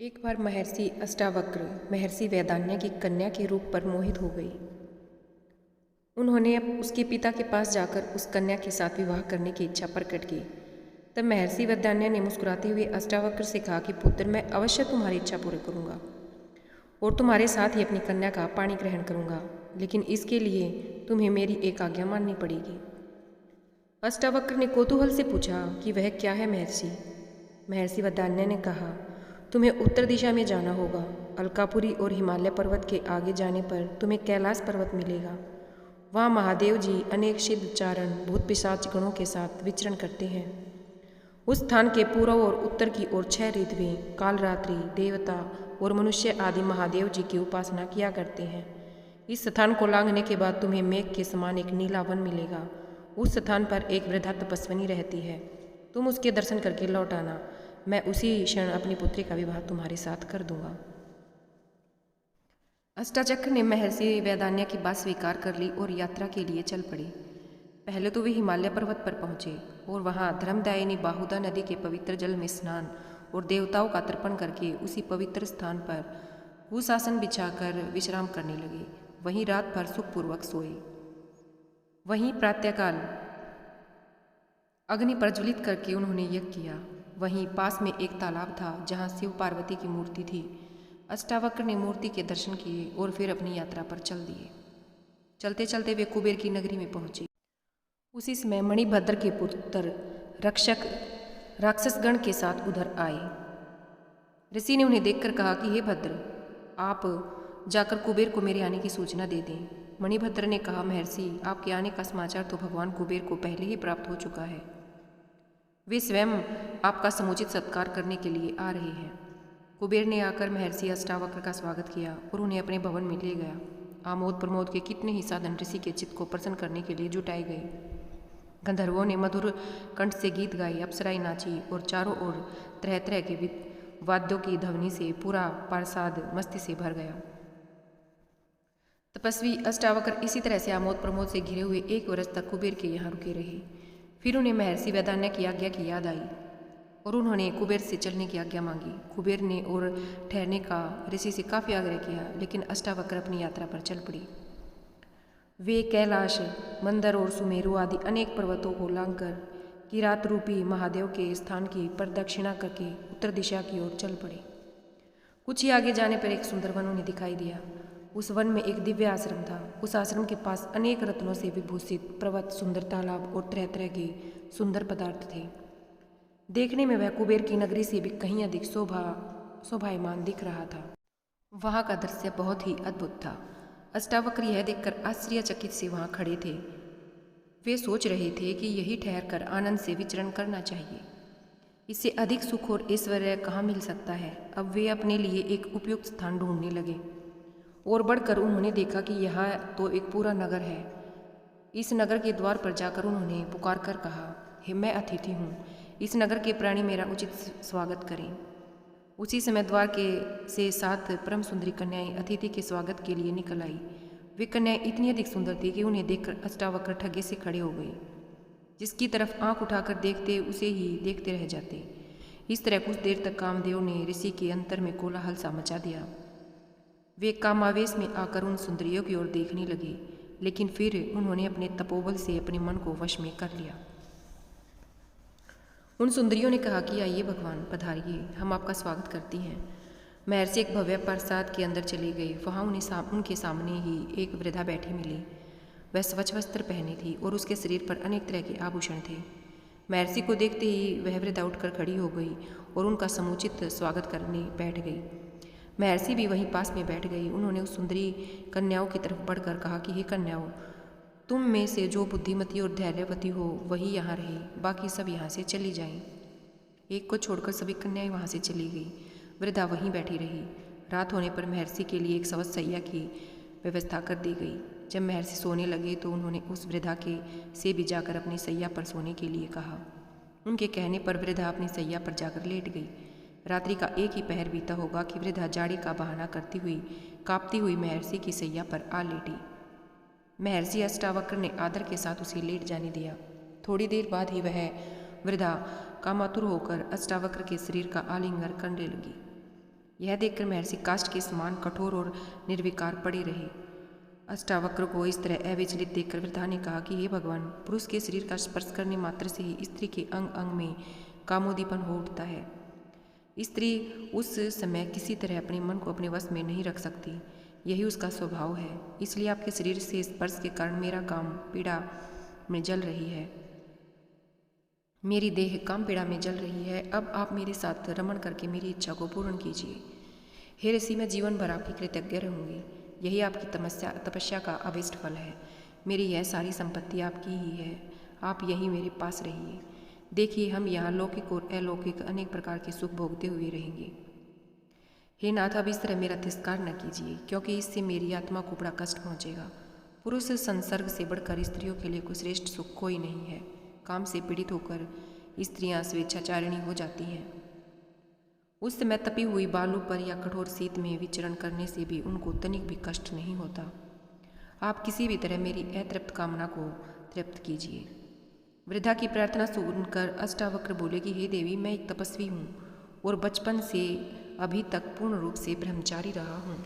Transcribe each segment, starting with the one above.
एक बार महर्षि अष्टावक्र महर्षि वेदान्य की कन्या के रूप पर मोहित हो गई। उन्होंने अब उसके पिता के पास जाकर उस कन्या के साथ विवाह करने की इच्छा प्रकट की। तब महर्षि वेदान्य ने मुस्कुराते हुए अष्टावक्र से कहा कि पुत्र, मैं अवश्य तुम्हारी इच्छा पूरी करूंगा और तुम्हारे साथ ही अपनी कन्या का पाणी ग्रहण करूंगा, लेकिन इसके लिए तुम्हें मेरी एक आज्ञा माननी पड़ेगी। अष्टावक्र ने कौतूहल से पूछा कि वह क्या है महर्षि। महर्षि वेदान्य ने कहा, तुम्हें उत्तर दिशा में जाना होगा। अलकापुरी और हिमालय पर्वत के आगे जाने पर तुम्हें कैलाश पर्वत मिलेगा। वहाँ महादेव जी अनेक सिद्ध चारण भूत पिशाच गणों के साथ विचरण करते हैं। उस स्थान के पूर्व और उत्तर की ओर 6 ऋतु कालरात्रि देवता और मनुष्य आदि महादेव जी की उपासना किया करते हैं। इस स्थान को लांघने के बाद तुम्हें मेघ के समान एक नीला वन मिलेगा। उस स्थान पर एक वृद्धा तपस्विनी रहती है। तुम उसके दर्शन करके लौट आना। मैं उसी क्षण अपनी पुत्री का विवाह तुम्हारे साथ कर दूंगा। अष्टाचक्र ने महर्षि वेदान्य की बात स्वीकार कर ली और यात्रा के लिए चल पड़ी। पहले तो वे हिमालय पर्वत पर पहुंचे और वहां धर्मदायिनी बाहुदा नदी के पवित्र जल में स्नान और देवताओं का तर्पण करके उसी पवित्र स्थान पर भूशासन बिछाकर विश्राम करने लगे। वहीं रात भर सुखपूर्वक सोए। वहीं प्रातःकाल अग्नि प्रज्वलित करके उन्होंने यज्ञ किया। वहीं पास में एक तालाब था जहाँ शिव पार्वती की मूर्ति थी। अष्टावक्र ने मूर्ति के दर्शन किए और फिर अपनी यात्रा पर चल दिए। चलते चलते वे कुबेर की नगरी में पहुंचे। उसी समय मणिभद्र के पुत्र रक्षक राक्षसगण के साथ उधर आए। ऋषि ने उन्हें देखकर कहा कि हे भद्र, आप जाकर कुबेर को मेरे आने की सूचना दे दें। मणिभद्र ने कहा, महर्षि, आपके आने का समाचार तो भगवान कुबेर को पहले ही प्राप्त हो चुका है। वे स्वयं आपका समुचित सत्कार करने के लिए आ रहे हैं। कुबेर ने आकर महर्षि अष्टावक्र का स्वागत किया और उन्हें अपने भवन में ले गया। आमोद प्रमोद के कितने ही साधन ऋषि के चित्त को प्रसन्न करने के लिए जुटाए गए। गंधर्वों ने मधुर कंठ से गीत गाए, अप्सराएं नाची और चारों ओर तरह तरह के वाद्यों की ध्वनि से पूरा पार्षद मस्ती से भर गया। तपस्वी अष्टावक्र इसी तरह से आमोद प्रमोद से घिरे हुए 1 वर्ष तक कुबेर के यहाँ रुके रहे। फिर उन्हें महर्षि वेदान्य की आज्ञा की याद आई और उन्होंने कुबेर से चलने की आज्ञा मांगी। कुबेर ने और ठहरने का ऋषि से काफ़ी आग्रह किया, लेकिन अष्टावक्र अपनी यात्रा पर चल पड़ी। वे कैलाश, मंदर और सुमेरु आदि अनेक पर्वतों को लांघकर किरात रूपी महादेव के स्थान की प्रदक्षिणा करके उत्तर दिशा की ओर चल पड़े। कुछ ही आगे जाने पर एक सुंदर वन उन्हें दिखाई दिया। उस वन में एक दिव्य आश्रम था। उस आश्रम के पास अनेक रत्नों से विभूषित पर्वत, सुंदर तालाब और तरह तरह के सुंदर पदार्थ थे। देखने में वह कुबेर की नगरी से भी कहीं अधिक शोभायमान दिख रहा था। वहाँ का दृश्य बहुत ही अद्भुत था। अष्टावक्र यह देखकर आश्चर्यचकित से वहाँ खड़े थे। वे सोच रहे थे कि यही ठहरकर आनंद से विचरण करना चाहिए। इससे अधिक सुख और ऐश्वर्य कहाँ मिल सकता है। अब वे अपने लिए एक उपयुक्त स्थान ढूंढने लगे और बढ़कर उन्होंने देखा कि यह तो एक पूरा नगर है। इस नगर के द्वार पर जाकर उन्होंने पुकार कर कहा, हे, मैं अतिथि हूँ, इस नगर के प्राणी मेरा उचित स्वागत करें। उसी समय द्वार के से 7 परम सुंदरी कन्याएं अतिथि के स्वागत के लिए निकल आई। वे कन्याएं इतनी अधिक सुंदर थी कि उन्हें देखकर अष्टावक्र ठगे से खड़े हो गए। जिसकी तरफ आंख उठाकर देखते उसे ही देखते रह जाते। इस तरह कुछ देर तक कामदेव ने ऋषि के अंतर में कोलाहल सा मचा दिया। वे कामावेश में आकर उन सुंदरियों की ओर देखने लगे, लेकिन फिर उन्होंने अपने तपोबल से अपने मन को वश में कर लिया। उन सुंदरियों ने कहा कि आइए भगवान, पधारिए, हम आपका स्वागत करती हैं। महर्षि एक भव्य प्रासाद के अंदर चले गए। वहाँ उनके सामने ही एक वृद्धा बैठी मिली। वह स्वच्छ वस्त्र पहनी थी और उसके शरीर पर अनेक तरह के आभूषण थे। महर्षि को देखते ही वह वृद्धा उठकर खड़ी हो गई और उनका समुचित स्वागत करने बैठ गई। महर्षि भी वहीं पास में बैठ गई। उन्होंने उस सुंदरी कन्याओं की तरफ बढ़कर कहा कि हे कन्याओं, तुम में से जो बुद्धिमती और धैर्यवती हो वही यहाँ रहे, बाकी सब यहाँ से चली जाएं। एक को छोड़कर सभी कन्याएं वहाँ से चली गई। वृद्धा वहीं बैठी रही। रात होने पर महर्षि के लिए एक शय्या की व्यवस्था कर दी गई। जब महर्षि सोने लगे तो उन्होंने उस वृद्धा के से भी जाकर अपनी शैया पर सोने के लिए कहा। उनके कहने पर वृद्धा अपनी शैया पर जाकर लेट गई। रात्रि का एक ही पहर बीता होगा कि वृद्धा जाड़ी का बहाना करती हुई कांपती हुई महर्षि की शैया पर आ लेटी। महर्षि अष्टावक्र ने आदर के साथ उसे लेट जाने दिया। थोड़ी देर बाद ही वह वृद्धा कामातुर होकर अष्टावक्र के शरीर का आलिंगन करने लगी। यह देखकर महर्षि काष्ठ के समान कठोर और निर्विकार पड़े रहे। अष्टावक्र को इस तरह अविचलित देखकर वृद्धा ने कहा कि हे भगवान, पुरुष के शरीर का स्पर्श करने मात्र से ही स्त्री के अंग अंग में कामोदीपन हो उठता है। स्त्री उस समय किसी तरह अपने मन को अपने वश में नहीं रख सकती, यही उसका स्वभाव है। इसलिए आपके शरीर से स्पर्श के कारण मेरा काम पीड़ा में जल रही है, मेरी देह काम पीड़ा में जल रही है। अब आप मेरे साथ रमण करके मेरी इच्छा को पूर्ण कीजिए। हे ऋषि, मैं जीवन भर आपकी कृतज्ञ रहूंगी। यही आपकी तपस्या का अभिष्ट फल है। मेरी यह सारी संपत्ति आपकी ही है, आप यही मेरे पास रहिए। देखिए, हम यहाँ लौकिक और अलौकिक अनेक प्रकार के सुख भोगते हुए रहेंगे। हे नाथ, अब इस तरह मेरा तिरस्कार न कीजिए, क्योंकि इससे मेरी आत्मा को बड़ा कष्ट पहुँचेगा। पुरुष संसर्ग से बढ़कर स्त्रियों के लिए कोई श्रेष्ठ सुख कोई नहीं है। काम से पीड़ित होकर स्त्रियां स्वेच्छाचारिणी हो जाती हैं। उस समय तपी हुई बालू पर या कठोर शीत में विचरण करने से भी उनको तनिक भी कष्ट नहीं होता। आप किसी भी तरह मेरी अतृप्त कामना को तृप्त कीजिए। वृद्धा की प्रार्थना सुनकर अष्टावक्र बोले कि हे देवी, मैं एक तपस्वी हूँ और बचपन से अभी तक पूर्ण रूप से ब्रह्मचारी रहा हूँ।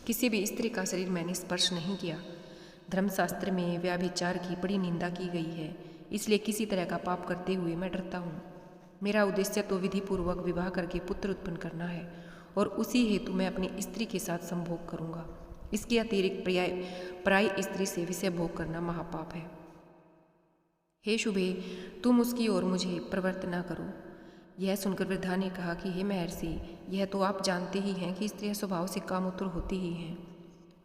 किसी भी स्त्री का शरीर मैंने स्पर्श नहीं किया। धर्मशास्त्र में व्याभिचार की बड़ी निंदा की गई है, इसलिए किसी तरह का पाप करते हुए मैं डरता हूँ। मेरा उद्देश्य तो विधिपूर्वक विवाह करके पुत्र उत्पन्न करना है और उसी हेतु मैं अपनी स्त्री के साथ संभोग करूँगा। इसके अतिरिक्त पराई स्त्री से विषय भोग करना महापाप है। हे शुभे, तुम उसकी ओर मुझे प्रवृत्त न करो। यह सुनकर वृद्धा ने कहा कि हे महर्षि, यह तो आप जानते ही हैं कि स्त्रियां स्वभाव से कामोत्तर होती ही हैं।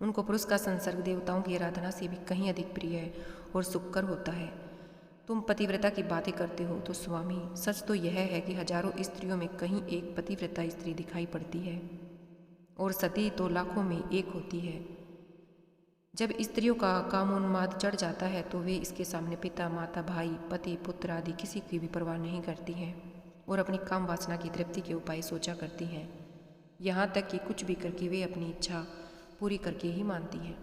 उनको पुरुष का संसर्ग देवताओं की आराधना से भी कहीं अधिक प्रिय और सुखकर होता है। तुम पतिव्रता की बातें करते हो तो स्वामी, सच तो यह है कि हजारों स्त्रियों में कहीं एक पतिव्रता स्त्री दिखाई पड़ती है और सती तो लाखों में एक होती है। जब स्त्रियों का कामोन्माद चढ़ जाता है तो वे इसके सामने पिता, माता, भाई, पति, पुत्र आदि किसी की भी परवाह नहीं करती हैं और अपनी काम वासना की तृप्ति के उपाय सोचा करती हैं। यहाँ तक कि कुछ भी करके वे अपनी इच्छा पूरी करके ही मानती हैं।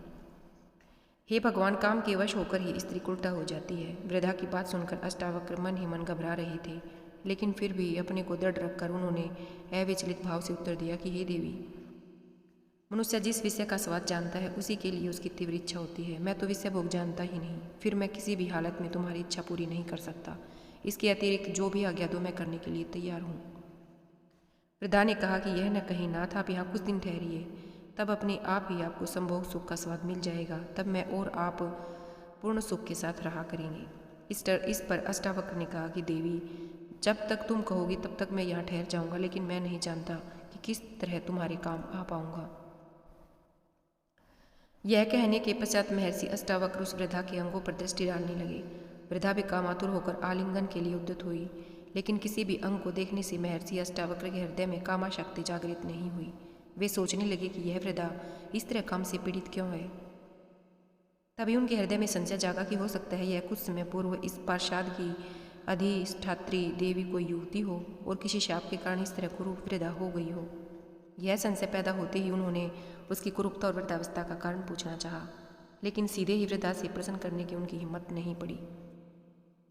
हे भगवान, काम के वश होकर ही स्त्री उल्टा हो जाती है। वृद्धा की बात सुनकर अष्टावक्र मन ही मन घबरा रहे थे, लेकिन फिर भी अपने को दृढ़ रखकर उन्होंने अविचलित भाव से उत्तर दिया कि हे देवी, मनुष्य जिस विषय का स्वाद जानता है उसी के लिए उसकी तीव्र इच्छा होती है। मैं तो विषय भोग जानता ही नहीं, फिर मैं किसी भी हालत में तुम्हारी इच्छा पूरी नहीं कर सकता। इसके अतिरिक्त जो भी आज्ञा दो मैं करने के लिए तैयार हूँ। वृद्धा ने कहा कि यह न कहीं नाथ, आप यहाँ कुछ दिन ठहरिए, तब अपने आप ही आपको संभोग सुख का स्वाद मिल जाएगा। तब मैं और आप पूर्ण सुख के साथ रहा करेंगे। इस पर अष्टावक्र ने कहा कि देवी, जब तक तुम कहोगी तब तक मैं यहाँ ठहर जाऊँगा, लेकिन मैं नहीं जानता कि किस तरह तुम्हारे काम आ पाऊँगा। यह कहने के पश्चात महर्षि अष्टावक्र उस वृद्धा के अंगों पर दृष्टि डालने लगे। वृद्धा भी कामातुर होकर आलिंगन के लिए उद्यत हुई, लेकिन किसी भी अंग को देखने से महर्षि अष्टावक्र के हृदय में कामाशक्ति जागृत नहीं हुई। वे सोचने लगे कि यह वृद्धा इस तरह काम से पीड़ित क्यों है। तभी उनके हृदय में संशय जागा कि हो सकता है यह कुछ समय पूर्व इस पार्षद की अधिष्ठात्री देवी कोई युवती हो और किसी शाप के कारण इस तरह कुरूप वृद्धा हो गई हो। यह संशय पैदा होते ही उन्होंने उसकी कुरूपता और वृद्धावस्था का कारण पूछना चाहा, लेकिन सीधे ही वृद्धा से प्रश्न करने की उनकी हिम्मत नहीं पड़ी।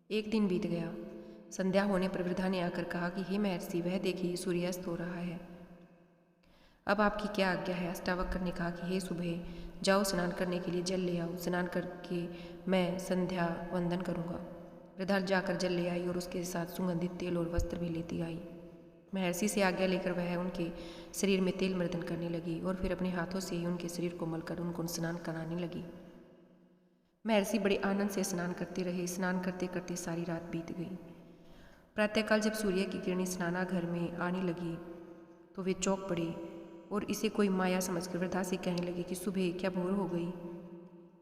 एक दिन बीत गया। संध्या होने पर वृद्धा ने आकर कहा कि हे महर्षि, वह देखिए सूर्यास्त हो रहा है, अब आपकी क्या आज्ञा है। अष्टावक्र ने कहा कि हे सुबह, जाओ स्नान करने के लिए जल ले आओ, स्नान करके मैं संध्या वंदन करूँगा। वृद्धा जाकर जल ले आई और उसके साथ सुगंधित तेल और वस्त्र भी लेती आई। महर्षि से आज्ञा लेकर वह उनके शरीर में तेल मर्दन करने लगी और फिर अपने हाथों से ही उनके शरीर को मलकर उनको स्नान कराने लगी। महर्षि बड़े आनंद से स्नान करते रहे। स्नान करते करते सारी रात बीत गई। प्रातःकाल जब सूर्य की किरणें स्नानाघर में आने लगी तो वे चौंक पड़े और इसे कोई माया समझकर वृद्धा से कहने लगे कि सुबह क्या भोर हो गई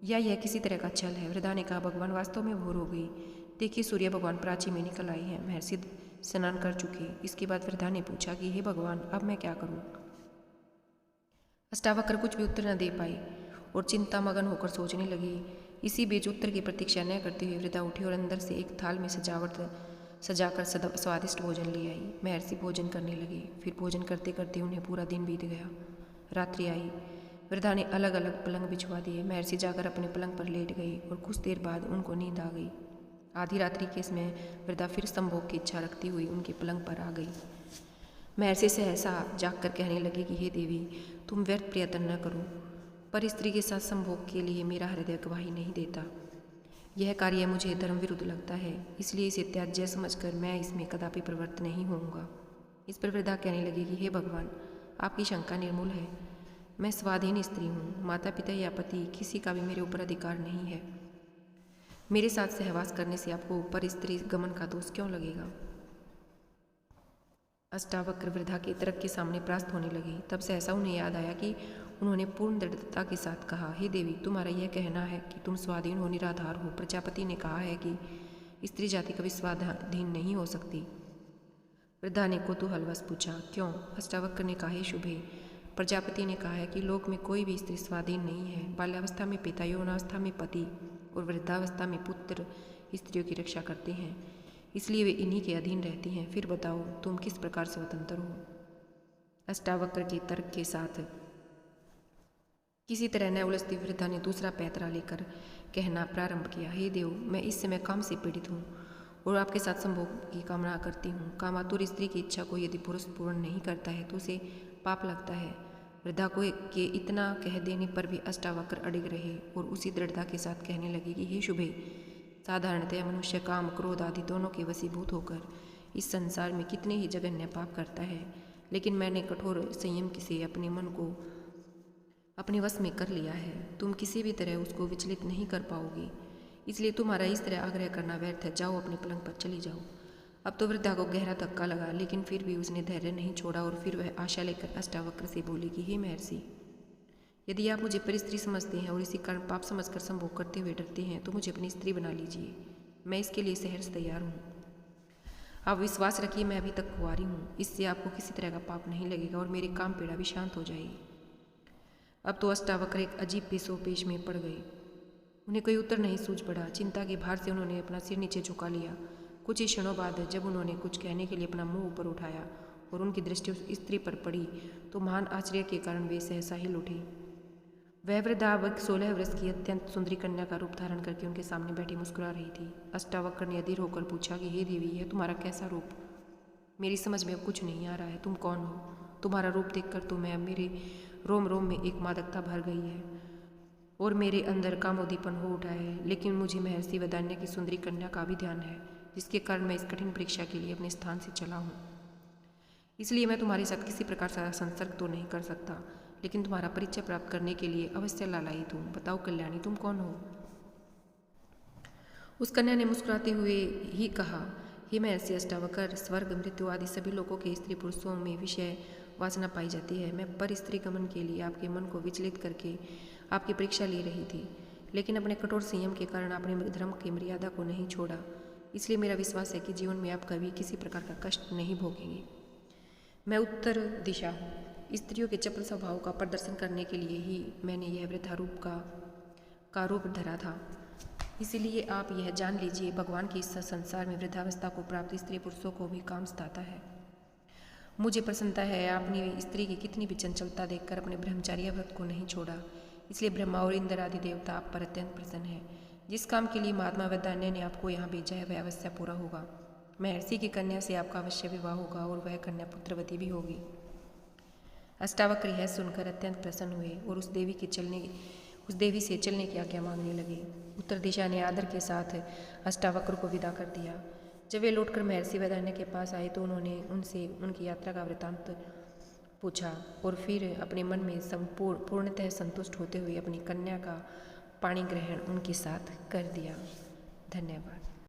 या यह किसी तरह का छल है। वृद्धा ने कहा, भगवान, वास्तव में भोर हो गई। देखिए, सूर्य भगवान प्राची में निकल आए हैं। महर्षि स्नान कर चुके। इसके बाद वृद्धा ने पूछा कि हे भगवान, अब मैं क्या करूं। अष्टावक्र कुछ भी उत्तर न दे पाई और चिंता मगन होकर सोचने लगे। इसी बीच उत्तर की प्रतीक्षा न करते हुए वृद्धा उठी और अंदर से एक थाल में सजाकर स्वादिष्ट भोजन ले आई। महर्षि भोजन करने लगे। फिर भोजन करते करते उन्हें पूरा दिन बीत गया। रात्रि आई। वृद्धा ने अलग अलग पलंग बिछवा दिए। महर्षि जाकर अपने पलंग पर लेट गई और कुछ देर बाद उनको नींद आ गई। आधी रात्रि के समय वृद्धा फिर संभोग की इच्छा रखती हुई उनके पलंग पर आ गई। महर्षि सहसा जागकर कहने लगे कि हे देवी, तुम व्यर्थ प्रयत्न न करो, पर स्त्री के साथ संभोग के लिए मेरा हृदय गवाही नहीं देता। यह कार्य मुझे धर्म विरुद्ध लगता है, इसलिए इसे त्याज्य समझकर मैं इसमें कदापि प्रवृत्त नहीं होऊंगा। इस पर वृद्धा कहने लगी कि हे भगवान, आपकी शंका निर्मूल है। मैं स्वाधीन स्त्री हूँ, माता पिता या पति किसी का भी मेरे ऊपर अधिकार नहीं है। मेरे साथ सहवास करने से आपको ऊपर स्त्री गमन का दोष क्यों लगेगा? अष्टावक्र वृद्धा के तर्क के सामने परास्त होने लगे। तब सहसा उन्हें याद आया कि उन्होंने पूर्ण दृढ़ता के साथ कहा, हे देवी, तुम्हारा यह कहना है कि तुम स्वाधीन हो, निराधार हो। प्रजापति ने कहा है कि स्त्री जाति कभी स्वाधीन नहीं हो सकती। वृद्धा ने कौतूहलवश पूछा, क्यों? अष्टावक्र ने कहा, हे शुभे, प्रजापति ने कहा है कि लोक में कोई भी स्त्री स्वाधीन नहीं है। बाल्यावस्था में पिता, यौनावस्था में पति और वृद्धावस्था में पुत्र स्त्रियों की रक्षा करते हैं, इसलिए वे इन्हीं के अधीन रहती हैं। फिर बताओ, तुम किस प्रकार स्वतंत्र हो? अष्टावक्र के तर्क के साथ किसी तरह न उलझती वृद्धा ने दूसरा पैतरा लेकर कहना प्रारंभ किया, हे देव, मैं इस समय काम से पीड़ित हूँ और आपके साथ संभोग की कामना करती हूँ। कामातुर स्त्री की इच्छा को यदि पुरुष पूर्ण नहीं करता है तो उसे पाप लगता है। वृद्धा को के इतना कह देने पर भी अष्टावक्र अड़िग रहे और उसी दृढ़ता के साथ कहने लगे कि हे शुभे, साधारणतः मनुष्य काम, क्रोध आदि दोनों के वशीभूत होकर इस संसार में कितने ही जघन्य पाप करता है, लेकिन मैंने कठोर संयम से अपने मन को अपने वश में कर लिया है। तुम किसी भी तरह उसको विचलित नहीं कर पाओगी, इसलिए तुम्हारा इस तरह आग्रह करना व्यर्थ है। जाओ, अपने पलंग पर चली जाओ। अब तो वृद्धा को गहरा धक्का लगा, लेकिन फिर भी उसने धैर्य नहीं छोड़ा और फिर वह आशा लेकर अष्टावक्र से बोली कि हे महर्षि, यदि आप मुझे पर स्त्री समझते हैं और इसी कारण पाप समझकर संभोग करते हुए डरते हैं तो मुझे अपनी स्त्री बना लीजिए। मैं इसके लिए सहर्ष तैयार हूँ। आप विश्वास रखिए, मैं अभी तक कुंवारी हूँ, इससे आपको किसी तरह का पाप नहीं लगेगा और मेरी काम पीड़ा भी शांत हो जाएगी। अब तो अष्टावक्र एक अजीब पेशोपेश में पड़ गए। उन्हें कोई उत्तर नहीं सूझ पड़ा। चिंता के भार से उन्होंने अपना सिर नीचे झुका लिया। कुछ ही क्षणों बाद जब उन्होंने कुछ कहने के लिए अपना मुंह ऊपर उठाया और उनकी दृष्टि उस स्त्री पर पड़ी तो महान आश्चर्य के कारण वे सहसा हिल उठी। वह वृद्धा अब 16 वर्ष की अत्यंत सुंदरी कन्या का रूप धारण करके उनके सामने बैठी मुस्कुरा रही थी। अष्टावक्र ने अधीर होकर पूछा कि हे देवी, यह तुम्हारा कैसा रूप? मेरी समझ में अब कुछ नहीं आ रहा है। तुम कौन हो? तुम्हारा रूप देखकर तो मैं मेरे रोम रोम में एक मादकता भर गई है और मेरे अंदर कामोदीपन हो उठा है, लेकिन मुझे महर्षि वदान्य की सुंदरी कन्या का भी ध्यान है, जिसके कारण मैं इस कठिन परीक्षा के लिए अपने स्थान से चला हूँ। इसलिए मैं तुम्हारे साथ किसी प्रकार का संसर्ग तो नहीं कर सकता, लेकिन तुम्हारा परिचय प्राप्त करने के लिए अवश्य लालायित हूँ। बताओ कल्याणी, तुम कौन हो? उस कन्या ने मुस्कुराते हुए ही कहा, हे महर्षि अष्टावक्र, स्वर्ग, मृत्यु आदि सभी लोगों के स्त्री पुरुषों में विषय वासना पाई जाती है। मैं पर स्त्री गमन के लिए आपके मन को विचलित करके आपकी परीक्षा ले रही थी, लेकिन अपने कठोर संयम के कारण आपने धर्म की मर्यादा को नहीं छोड़ा। इसलिए मेरा विश्वास है कि जीवन में आप कभी किसी प्रकार का कष्ट नहीं भोगेंगे। मैं उत्तर दिशा हूँ। स्त्रियों के चपल स्वभाव का प्रदर्शन करने के लिए ही मैंने यह वृद्धा रूप का रूप धरा था। इसीलिए आप यह जान लीजिए, भगवान की इस संसार में वृद्धावस्था को प्राप्त स्त्री पुरुषों को भी काम सताता है। मुझे प्रसन्नता है आपने स्त्री की कितनी भी चंचलता देखकर अपने ब्रह्मचार्य व्रत को नहीं छोड़ा, इसलिए ब्रह्मा और इंद्र आदि देवता आप पर अत्यंत प्रसन्न है। जिस काम के लिए महात्मा वदान्य ने आपको यहाँ भेजा है वह अवश्य पूरा होगा। महर्षि की कन्या से आपका अवश्य विवाह होगा और वह कन्या पुत्रवती भी होगी। अष्टावक्र यह सुनकर अत्यंत प्रसन्न हुए और उस देवी से चलने की आज्ञा मांगने लगे। उत्तर दिशा ने आदर के साथ अष्टावक्र को विदा कर दिया। जब वे लौटकर महर्षि वदान्य के पास आए तो उन्होंने उनसे उनकी यात्रा का वृतांत पूछा और फिर अपने मन में पूर्णतः संतुष्ट होते हुए अपनी कन्या का पाणी ग्रहण उनके साथ कर दिया। धन्यवाद।